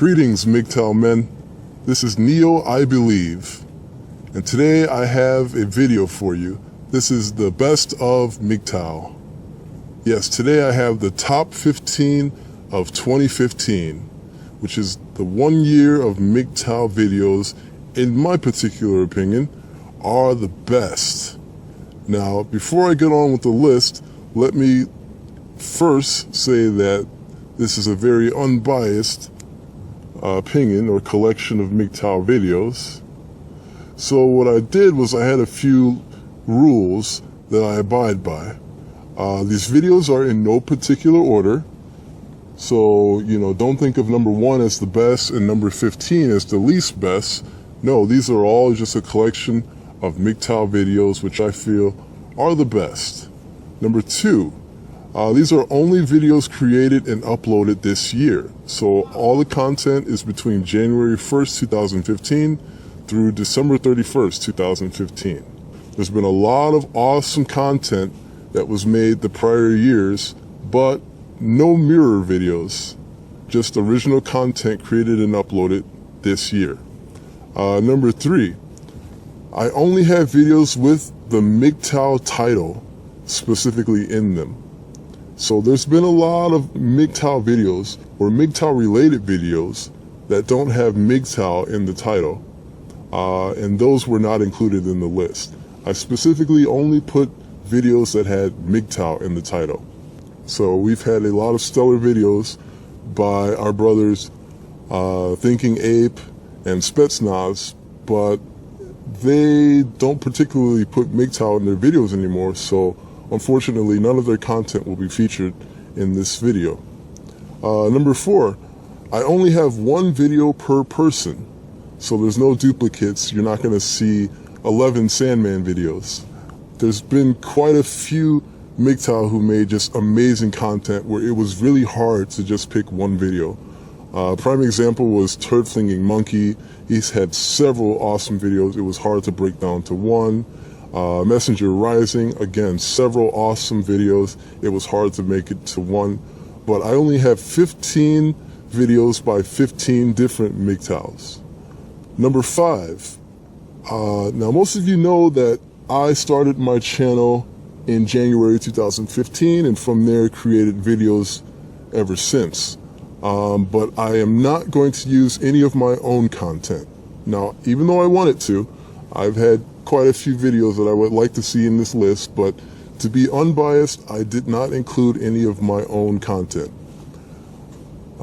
Greetings, MGTOW men. This is Neo, I Believe. And today I have a video for you. This is the best of MGTOW. Yes, today I have the top 15 of 2015, which is the 1 year of MGTOW videos, in my particular opinion, are the best. Now, before I get on with the list, let me first say that this is a very unbiased opinion or collection of MGTOW videos. So what I did was I had a few rules that I abide by. These videos are in no particular order. So, don't think of number 1 as the best and number 15 as the least best. No, these are all just a collection of MGTOW videos which I feel are the best. Number 2, these are only videos created and uploaded this year. So all the content is between January 1st, 2015 through December 31st, 2015. There's been a lot of awesome content that was made the prior years, but no mirror videos, just original content created and uploaded this year. Number 3, I only have videos with the MGTOW title specifically in them. So there's been a lot of MGTOW videos or MGTOW related videos that don't have MGTOW in the title, and those were not included in the list. I specifically only put videos that had MGTOW in the title. So we've had a lot of stellar videos by our brothers Thinking Ape and Spetsnaz, but they don't particularly put MGTOW in their videos anymore, so unfortunately none of their content will be featured in this video. Number 4, I only have one video per person, so there's no duplicates. You're not going to see 11 Sandman videos. There's been quite a few MGTOW who made just amazing content where it was really hard to just pick one video. Prime example was Turd Flinging Monkey. He's had several awesome videos. It was hard to break down to one. Messenger Rising, again, several awesome videos. It was hard to make it to one. But I only have 15 videos by 15 different MGTOWs. Number 5. Now, most of you know that I started my channel in January 2015, and from there created videos ever since. But I am not going to use any of my own content. Now, even though I wanted to, I've had quite a few videos that I would like to see in this list, but to be unbiased, I did not include any of my own content.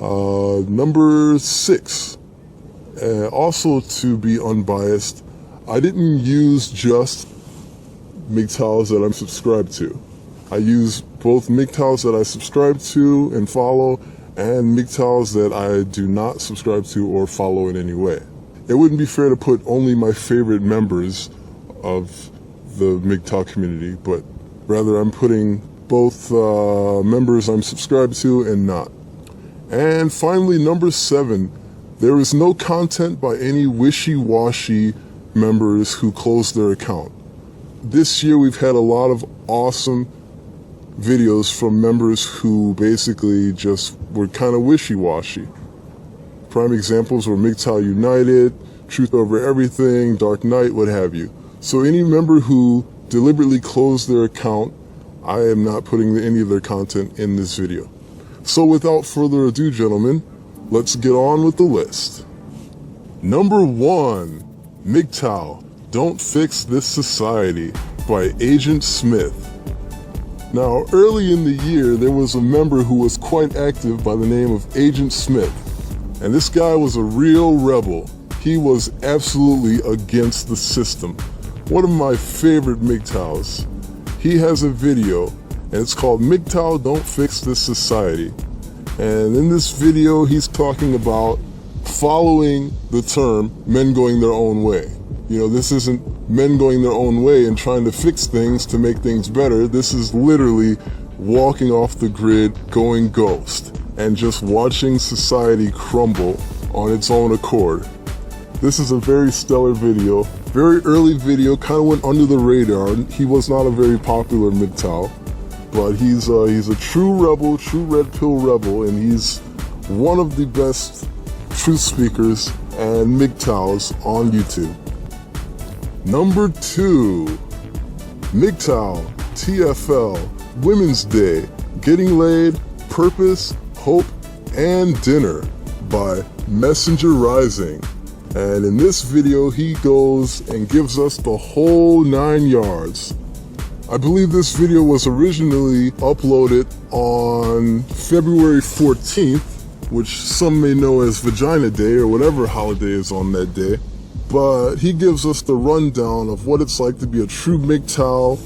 Number 6, also to be unbiased, I didn't use just MGTOWs that I'm subscribed to. I use both MGTOWs that I subscribe to and follow, and MGTOWs that I do not subscribe to or follow in any way. It wouldn't be fair to put only my favorite members of the MGTOW community, but rather I'm putting both members I'm subscribed to and not. And finally, number 7, there is no content by any wishy-washy members who closed their account. This year we've had a lot of awesome videos from members who basically just were kind of wishy-washy. Prime examples were MGTOW United, Truth Over Everything, Dark Knight, what have you. So any member who deliberately closed their account, I am not putting any of their content in this video. So without further ado, gentlemen, let's get on with the list. Number 1, MGTOW, Don't Fix This Society by Agent Smith. Now, early in the year, there was a member who was quite active by the name of Agent Smith. And this guy was a real rebel. He was absolutely against the system. One of my favorite MGTOWs. He has a video, and it's called MGTOW Don't Fix This Society. And in this video, he's talking about following the term men going their own way. This isn't men going their own way and trying to fix things to make things better. This is literally walking off the grid, going ghost, and just watching society crumble on its own accord. This is a very stellar video, very early video, kind of went under the radar. He was not a very popular MGTOW, but he's a true rebel, true red pill rebel, and he's one of the best truth speakers and MGTOWs on YouTube. Number 2, MGTOW TFL Women's Day, Getting Laid, Purpose, Hope, and Dinner by Messenger Rising. And in this video, he goes and gives us the whole 9 yards. I believe this video was originally uploaded on February 14th, which some may know as Vagina Day or whatever holiday is on that day. But he gives us the rundown of what it's like to be a true MGTOW,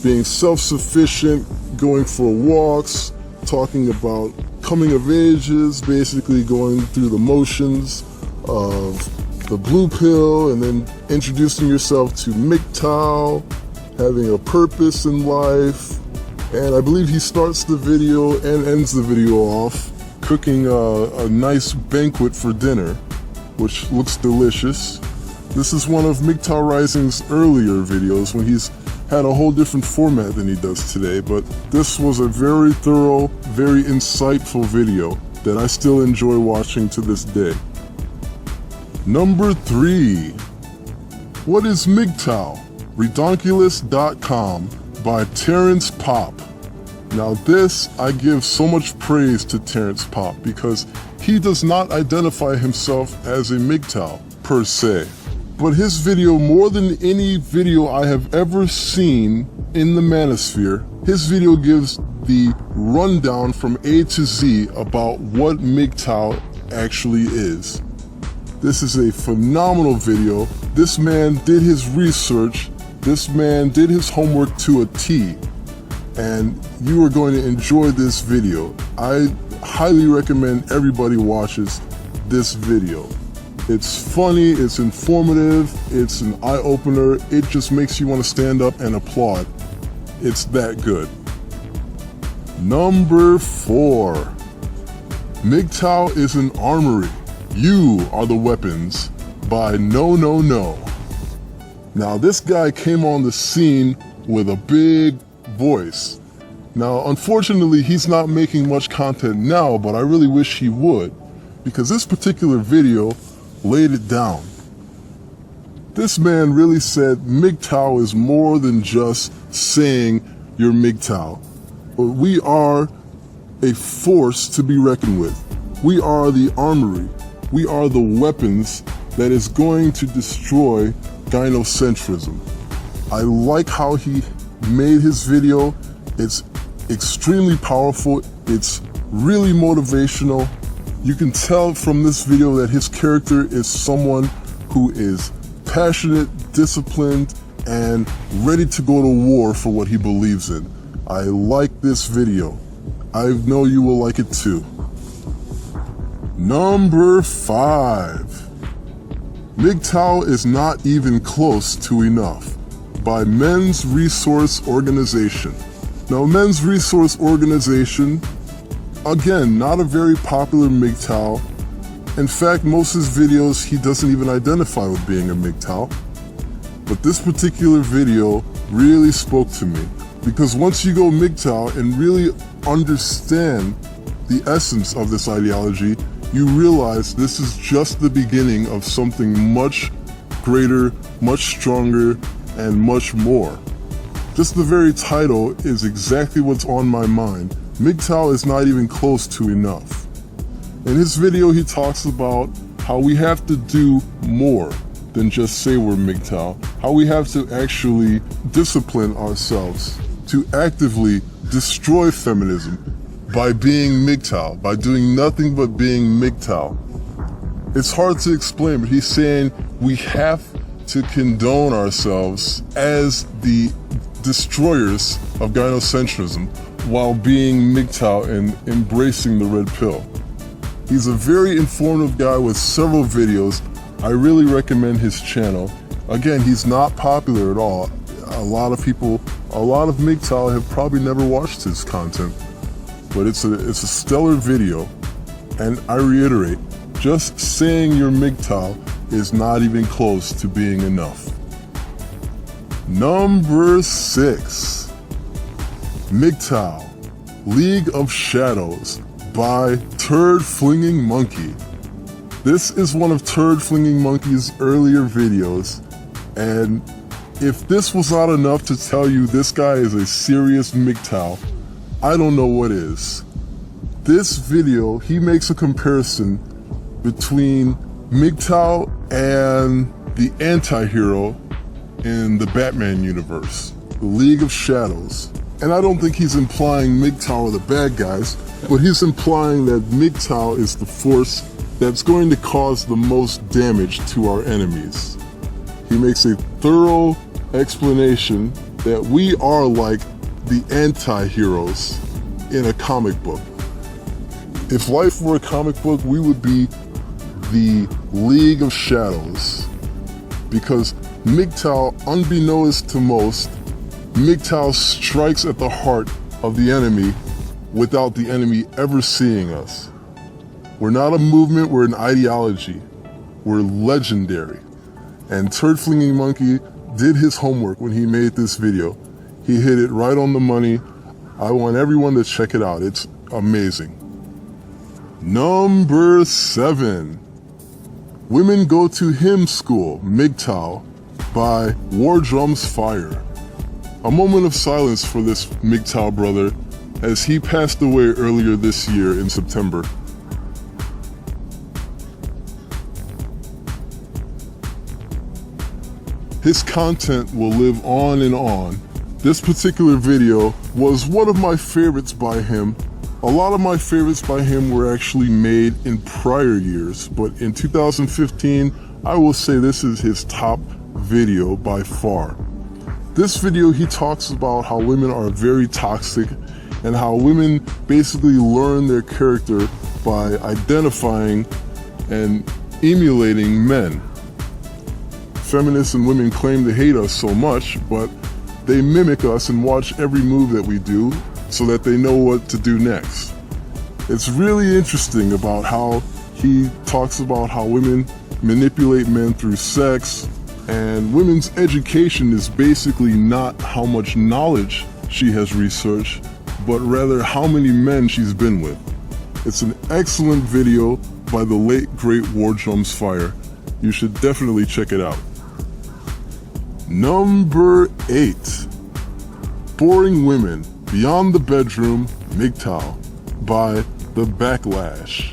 being self-sufficient, going for walks, talking about coming of ages, basically going through the motions of the blue pill and then introducing yourself to MGTOW, having a purpose in life. And I believe he starts the video and ends the video off cooking a nice banquet for dinner, which looks delicious. This is one of MGTOW Rising's earlier videos when he's had a whole different format than he does today, but this was a very thorough, very insightful video that I still enjoy watching to this day. Number 3, What is MGTOW? Redonkulous.com by Terrence Pop. Now this, I give so much praise to Terrence Pop because he does not identify himself as a MGTOW per se. But his video, more than any video I have ever seen in the manosphere, his video gives the rundown from A to Z about what MGTOW actually is. This is a phenomenal video. This man did his research. This man did his homework to a T. And you are going to enjoy this video. I highly recommend everybody watches this video. It's funny, it's informative, it's an eye-opener. It just makes you want to stand up and applaud. It's that good. Number 4, MGTOW is an armory. You are the weapons by No. Now this guy came on the scene with a big voice. Now unfortunately he's not making much content now, but I really wish he would, because this particular video laid it down. This man really said MGTOW is more than just saying you're MGTOW. But we are a force to be reckoned with. We are the armory. We are the weapons that is going to destroy gynocentrism. I like how he made his video. It's extremely powerful. It's really motivational. You can tell from this video that his character is someone who is passionate, disciplined, and ready to go to war for what he believes in. I like this video. I know you will like it too. Number 5, MGTOW is not even close to enough by Men's Resource Organization. Now, Men's Resource Organization, again, not a very popular MGTOW. In fact, most of his videos, he doesn't even identify with being a MGTOW. But this particular video really spoke to me, because once you go MGTOW and really understand the essence of this ideology, you realize this is just the beginning of something much greater, much stronger, and much more. Just the very title is exactly what's on my mind. MGTOW is not even close to enough. In his video, he talks about how we have to do more than just say we're MGTOW, how we have to actually discipline ourselves to actively destroy feminism by being MGTOW, by doing nothing but being MGTOW. It's hard to explain, but he's saying we have to condone ourselves as the destroyers of gynocentrism while being MGTOW and embracing the red pill. He's a very informative guy with several videos. I really recommend his channel. Again, he's not popular at all. A lot of MGTOW have probably never watched his content, but it's a stellar video. And I reiterate, just saying you're MGTOW is not even close to being enough. Number 6, MGTOW, League of Shadows by Turd Flinging Monkey. This is one of Turd Flinging Monkey's earlier videos, and if this was not enough to tell you this guy is a serious MGTOW, I don't know what is. This video, he makes a comparison between MGTOW and the anti-hero in the Batman universe, the League of Shadows. And I don't think he's implying MGTOW are the bad guys, but he's implying that MGTOW is the force that's going to cause the most damage to our enemies. He makes a thorough explanation that we are like the anti-heroes in a comic book. If life were a comic book, we would be the League of Shadows, because MGTOW, unbeknownst to most, MGTOW strikes at the heart of the enemy without the enemy ever seeing us. We're not a movement, we're an ideology. We're legendary. And Turd Flinging Monkey did his homework when he made this video. He hit it right on the money. I want everyone to check it out. It's amazing. Number 7. Women Go to Hymn School, MGTOW, by War Drums Fire. A moment of silence for this MGTOW brother as he passed away earlier this year in September. His content will live on and on. This particular video was one of my favorites by him. A lot of my favorites by him were actually made in prior years, but in 2015, I will say this is his top video by far. This video, he talks about how women are very toxic and how women basically learn their character by identifying and emulating men. Feminists and women claim to hate us so much, but they mimic us and watch every move that we do so that they know what to do next. It's really interesting about how he talks about how women manipulate men through sex, and women's education is basically not how much knowledge she has researched, but rather how many men she's been with. It's an excellent video by the late great War Drums Fire. You should definitely check it out. Number 8. Boring Women Beyond the Bedroom, MGTOW, by The Backlash.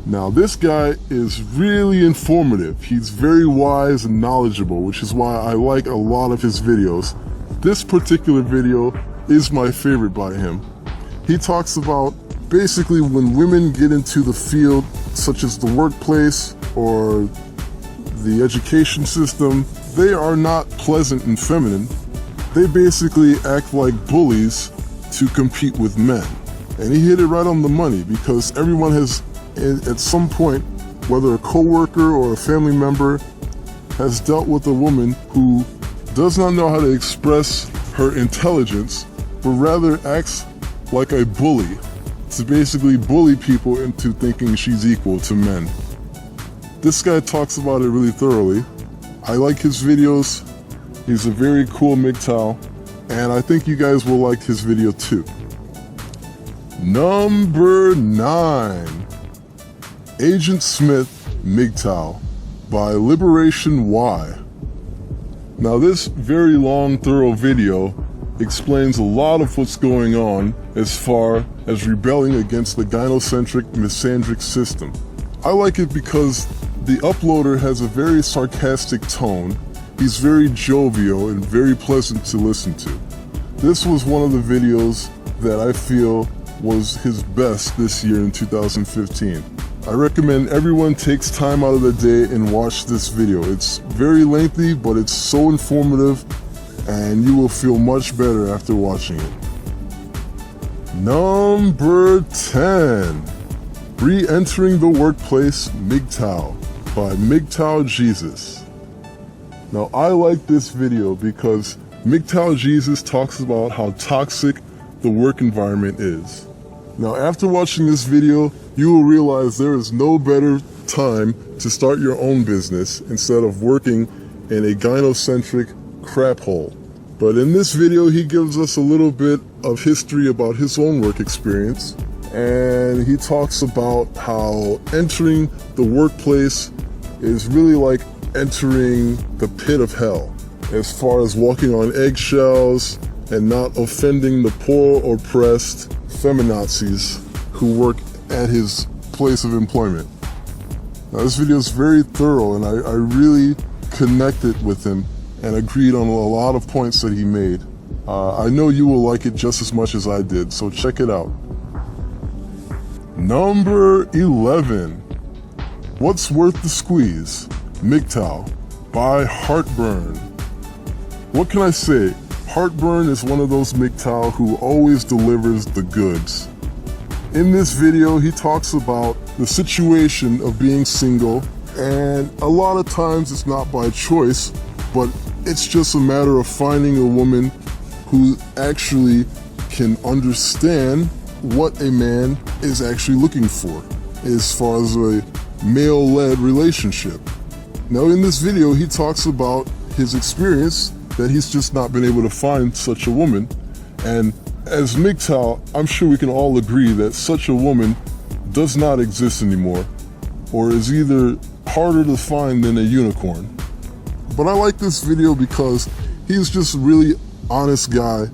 Now this guy is really informative. He's very wise and knowledgeable, which is why I like a lot of his videos. This particular video is my favorite by him. He talks about basically when women get into the field, such as the workplace or the education system, they are not pleasant and feminine. They basically act like bullies to compete with men. And he hit it right on the money, because everyone has, at some point, whether a coworker or a family member, has dealt with a woman who does not know how to express her intelligence, but rather acts like a bully, to basically bully people into thinking she's equal to men. This guy talks about it really thoroughly. I like his videos. He's a very cool MGTOW, and I think you guys will like his video too. Number 9. Agent Smith, MGTOW, by Liberation Y. Now this very long, thorough video explains a lot of what's going on as far as rebelling against the gynocentric, misandric system. I like it because the uploader has a very sarcastic tone. He's very jovial and very pleasant to listen to. This was one of the videos that I feel was his best this year in 2015. I recommend everyone takes time out of the day and watch this video. It's very lengthy, but it's so informative, and you will feel much better after watching it. Number 10. Re-entering the Workplace, MGTOW, by MGTOW Jesus. Now I like this video because MGTOW Jesus talks about how toxic the work environment is. Now after watching this video, you will realize there is no better time to start your own business instead of working in a gynocentric crap hole. But in this video, he gives us a little bit of history about his own work experience, and he talks about how entering the workplace is really like entering the pit of hell, as far as walking on eggshells and not offending the poor or oppressed feminazis who work at his place of employment. Now, this video is very thorough, and I really connected with him and agreed on a lot of points that he made. I know you will like it just as much as I did, so check it out. Number 11, What's Worth the Squeeze? MGTOW by Heartburn. What can I say? Heartburn is one of those MGTOW who always delivers the goods. In this video, he talks about the situation of being single, and a lot of times it's not by choice, but it's just a matter of finding a woman who actually can understand what a man is actually looking for as far as a male-led relationship. Now, in this video, he talks about his experience that he's just not been able to find such a woman, and as MGTOW, I'm sure we can all agree that such a woman does not exist anymore, or is either harder to find than a unicorn. But I like this video because he's just a really honest guy,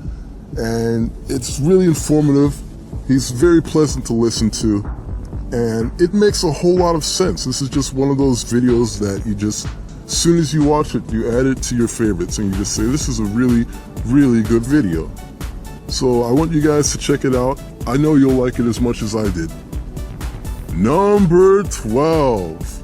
and it's really informative. He's very pleasant to listen to, and it makes a whole lot of sense. This is just one of those videos that you just, as soon as you watch it, you add it to your favorites, and you just say, this is a really, really good video. So I want you guys to check it out. I know you'll like it as much as I did. Number 12.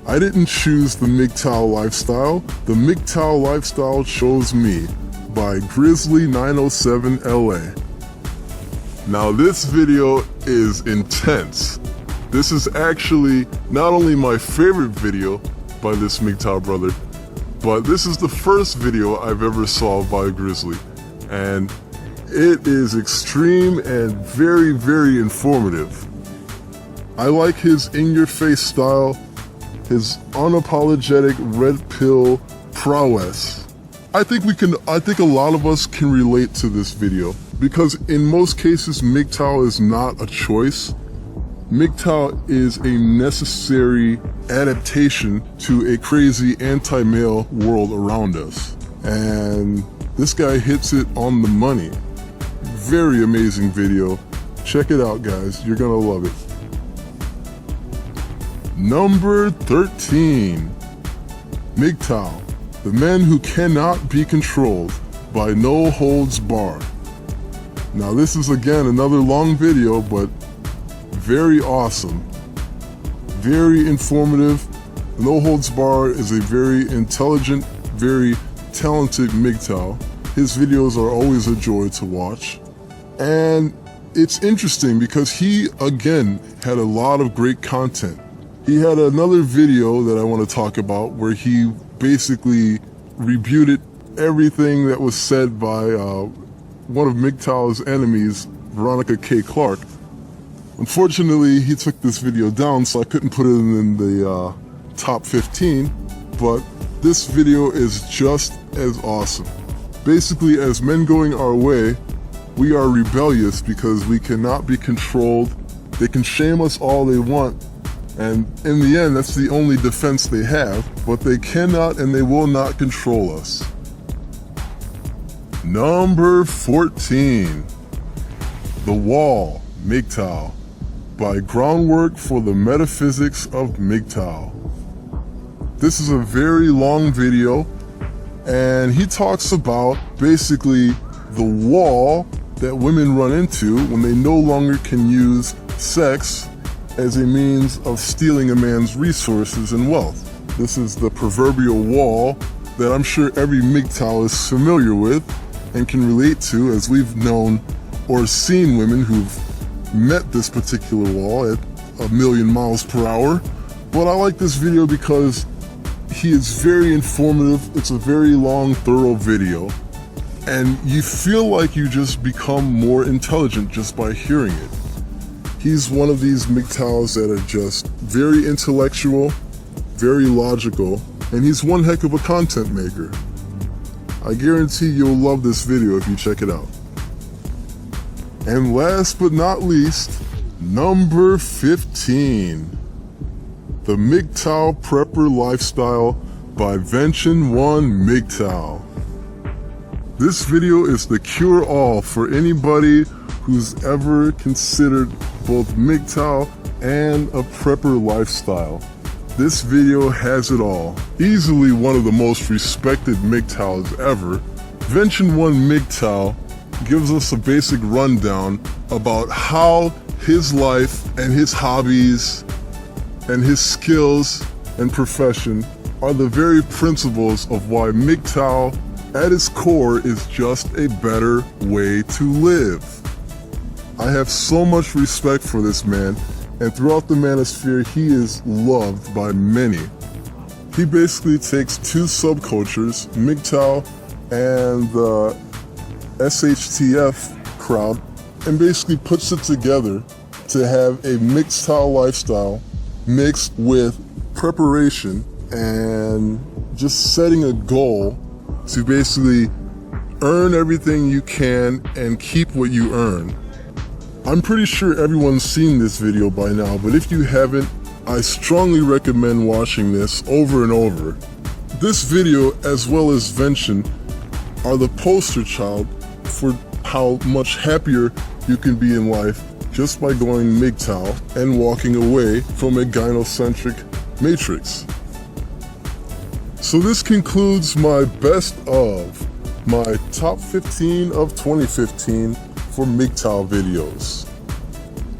I didn't choose the MGTOW lifestyle. The MGTOW lifestyle chose me, by Grizzly907LA. Now this video is intense. This is actually not only my favorite video by this MGTOW brother, but this is the first video I've ever saw by Grizzly. And it is extreme and very, very informative. I like his in-your-face style, his unapologetic red pill prowess. I think a lot of us can relate to this video, because in most cases MGTOW is not a choice. MGTOW is a necessary adaptation to a crazy anti-male world around us. And this guy hits it on the money. Very amazing video. Check it out, guys. You're gonna love it. Number 13. MGTOW, the men who cannot be controlled, by No Holds Barred. Now this is again another long video, but very awesome. Very informative. No Holds Barred is a very intelligent, very talented MGTOW. His videos are always a joy to watch. And it's interesting because he, again, had a lot of great content. He had another video that I want to talk about where he basically rebutted everything that was said by one of MGTOW's enemies, Veronica K. Clark. Unfortunately, he took this video down, so I couldn't put it in the top 15, but this video is just as awesome. Basically, as men going our way, we are rebellious because we cannot be controlled. They can shame us all they want, and in the end, that's the only defense they have, but they cannot and they will not control us. Number 14. The Wall, MGTOW, by Groundwork for the Metaphysics of MGTOW. This is a very long video, and he talks about basically the wall that women run into when they no longer can use sex as a means of stealing a man's resources and wealth. This is the proverbial wall that I'm sure every MGTOW is familiar with and can relate to, as we've known or seen women who've met this particular wall at 1,000,000 miles per hour. But I like this video because he is very informative. It's a very long, thorough video, and you feel like you just become more intelligent just by hearing it. He's one of these MGTOWs that are just very intellectual, very logical, and he's one heck of a content maker. I guarantee you'll love this video if you check it out. And last but not least, Number 15. The MGTOW Prepper Lifestyle by Vention1 MGTOW. This video is the cure-all for anybody who's ever considered both MGTOW and a prepper lifestyle. This video has it all. Easily one of the most respected MGTOWs ever, Vention1 MGTOW gives us a basic rundown about how his life and his hobbies and his skills and profession are the very principles of why MGTOW at its core is just a better way to live. I have so much respect for this man, and throughout the manosphere he is loved by many. He basically takes two subcultures, MGTOW and the SHTF crowd, and basically puts it together to have a MGTOW lifestyle mixed with preparation and just setting a goal to basically earn everything you can and keep what you earn. I'm pretty sure everyone's seen this video by now, but if you haven't, I strongly recommend watching this over and over. This video, as well as Vention, are the poster child for how much happier you can be in life just by going MGTOW and walking away from a gynocentric matrix. So this concludes my best of my top 15 of 2015 for MGTOW videos.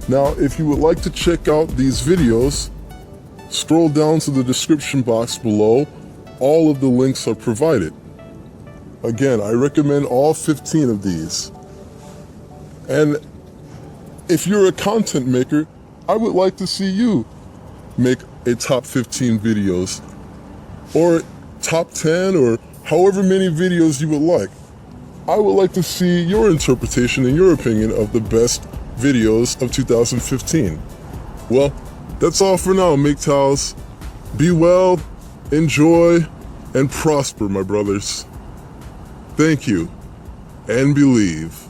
Now, if you would like to check out these videos, scroll down to the description box below. All of the links are provided. Again, I recommend all 15 of these. And if you're a content maker, I would like to see you make a top 15 videos, or top 10, or however many videos you would like. I would like to see your interpretation and your opinion of the best videos of 2015. Well, that's all for now, MGTOWs. Be well, enjoy, and prosper, my brothers. Thank you, and believe.